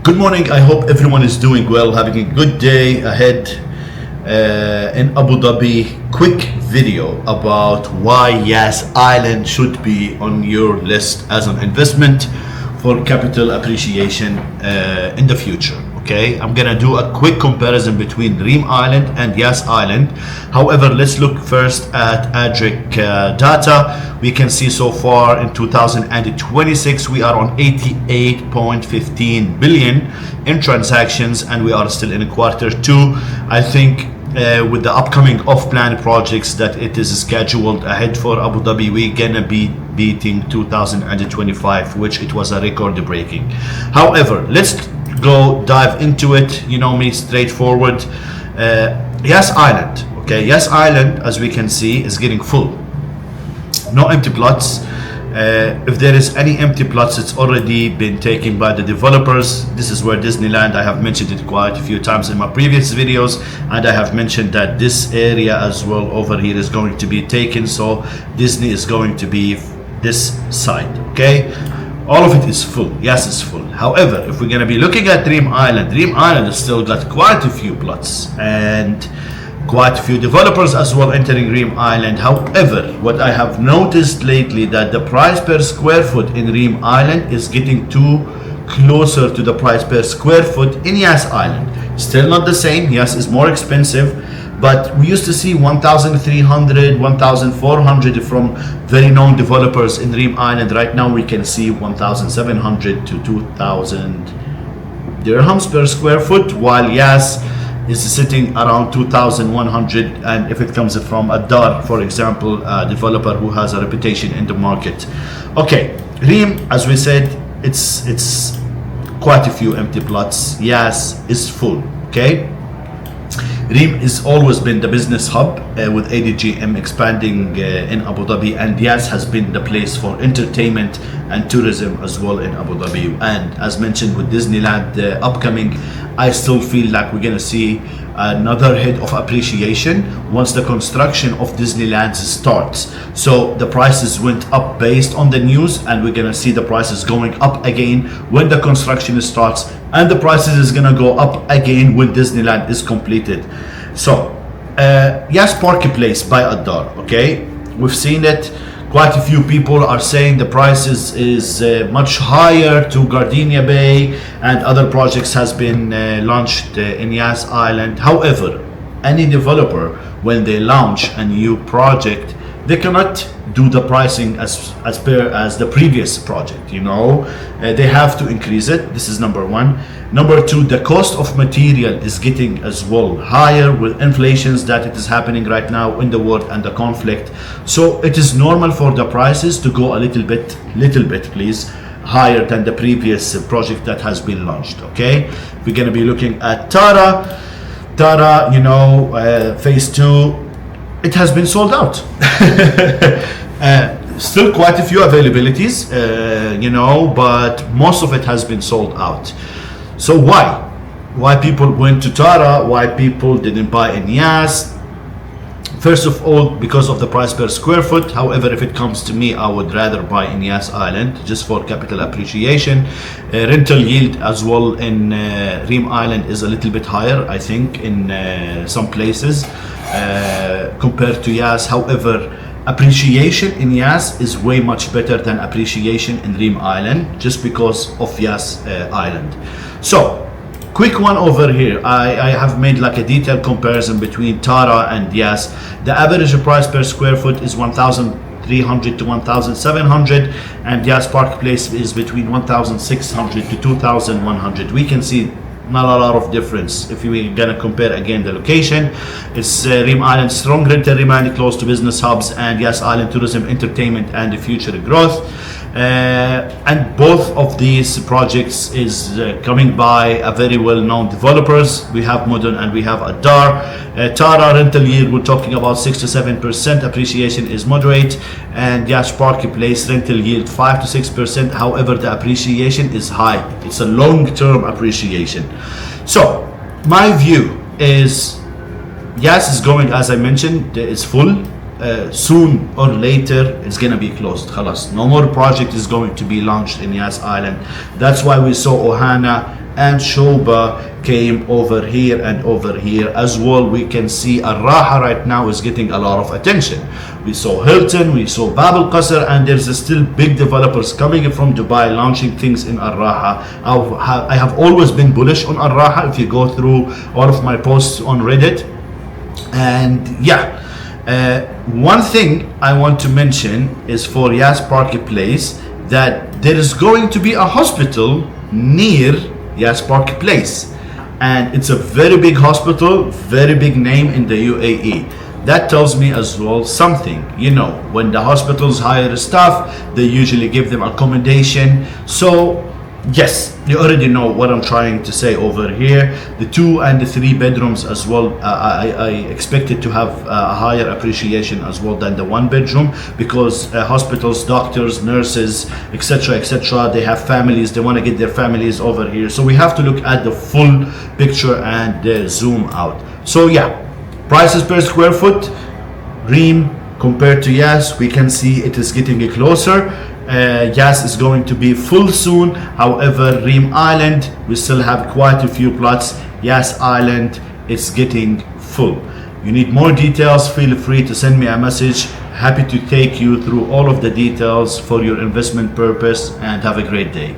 Good morning. I hope everyone is doing well, having a good day ahead in Abu Dhabi. Quick video about why Yas Island should be on your list as an investment for capital appreciation in the future. Okay, I'm gonna do a quick comparison between Reem Island and Yas Island. However, let's look first at Adric data. We can see so far in 2026 we are on 88.15 billion in transactions, and we are still in quarter two. I think with the upcoming off-plan projects that it is scheduled ahead for Abu Dhabi, we're gonna be beating 2025, which it was a record breaking. However, let's go dive into it. You know me, straightforward. Yas Island, okay, Yas Island, as we can see, is getting full. No empty plots. If there is any empty plots, it's already been taken by the developers. This is where Disneyland, I have mentioned it quite a few times in my previous videos, and I have mentioned that this area as well over here is going to be taken, so Disney is going to be this side. Okay, all of it is full. Yes, it's full. However, if we're going to be looking at Reem Island has still got quite a few plots and quite a few developers as well entering Reem Island. However, what I have noticed lately, that the price per square foot in Reem Island is getting too closer to the price per square foot in Yas Island. Still not the same. Yas is more expensive, but we used to see 1,300, 1,400 from very known developers in Reem Island. Right now we can see 1,700 to 2,000 dirhams per square foot, while Yas is sitting around 2,100, and if it comes from a Dar, for example, a developer who has a reputation in the market. Okay, Reem, as we said, it's quite a few empty plots. Yas is full. Okay, Reem has always been the business hub with ADGM expanding in Abu Dhabi, and Yas has been the place for entertainment and tourism as well in Abu Dhabi. And as mentioned with Disneyland upcoming, I still feel like we're gonna see another hit of appreciation once the construction of Disneyland starts. So the prices went up based on the news, and we're gonna see the prices going up again when the construction starts, and the prices is gonna go up again when Disneyland is completed. So Yas Marketplace by Adar, okay, we've seen it. Quite a few people are saying the prices is much higher to Gardenia Bay, and other projects has been launched in Yas Island. However, any developer, when they launch a new project, they cannot do the pricing as per as the previous project. You know, they have to increase it. This is number one. Number two, the cost of material is getting as well higher with inflations that it is happening right now in the world and the conflict. So it is normal for the prices to go a little bit please, higher than the previous project that has been launched. Okay, we're going to be looking at Tara, you know, phase 2. It has been sold out. Still quite a few availabilities, you know, but most of it has been sold out. So why people went to Tara, why people didn't buy in Yas? First of all, because of the price per square foot. However, if it comes to me, I would rather buy in Yas Island just for capital appreciation. Rental yield as well in Reem Island is a little bit higher, I think, in some places compared to Yas. However, appreciation in Yas is way much better than appreciation in Reem Island, just because of Yas Island. So quick one over here, I have made like a detailed comparison between Tara and Yas. The average price per square foot is 1,300 to 1,700, and Yas Marketplace is between 1,600 to 2,100. We can see not a lot of difference if we're gonna compare again the location. It's Reem Island strong rental demand close to business hubs, and Yas Island tourism, entertainment, and the future growth. And both of these projects is coming by a very well-known developers. We have Modern and we have Adar. Tara rental yield, we're talking about 6 to 7%. Appreciation is moderate, and Yas Marketplace rental yield 5 to 6%. However, the appreciation is high. It's a long-term appreciation. So my view is Yas is going, as I mentioned, it's full. Soon or later it's gonna be closed. Khalas. No more project is going to be launched in Yas Island. That's why we saw Ohana and Shoba came over here and over here as well. We can see Al Raha right now is getting a lot of attention. We saw Hilton, we saw Bab Al Qasr, and there's still big developers coming from Dubai launching things in Al Raha. I have always been bullish on Al Raha if you go through all of my posts on Reddit. And yeah, one thing I want to mention is for Yas Park Place that there is going to be a hospital near Yas Park Place, and it's a very big hospital, very big name in the UAE. That tells me as well something. You know, when the hospitals hire staff, they usually give them accommodation. So yes, you already know what I'm trying to say over here. The 2 and the 3 bedrooms as well, I expected to have a higher appreciation as well than the 1 bedroom, because hospitals, doctors, nurses, etc., they have families, they want to get their families over here. So we have to look at the full picture and zoom out. So yeah, prices per square foot, Reem compared to Yas, we can see it is getting closer. Yas is going to be full soon. However, Reem Island, we still have quite a few plots. Yas Island is getting full. You need more details, feel free to send me a message. Happy to take you through all of the details for your investment purpose, and have a great day.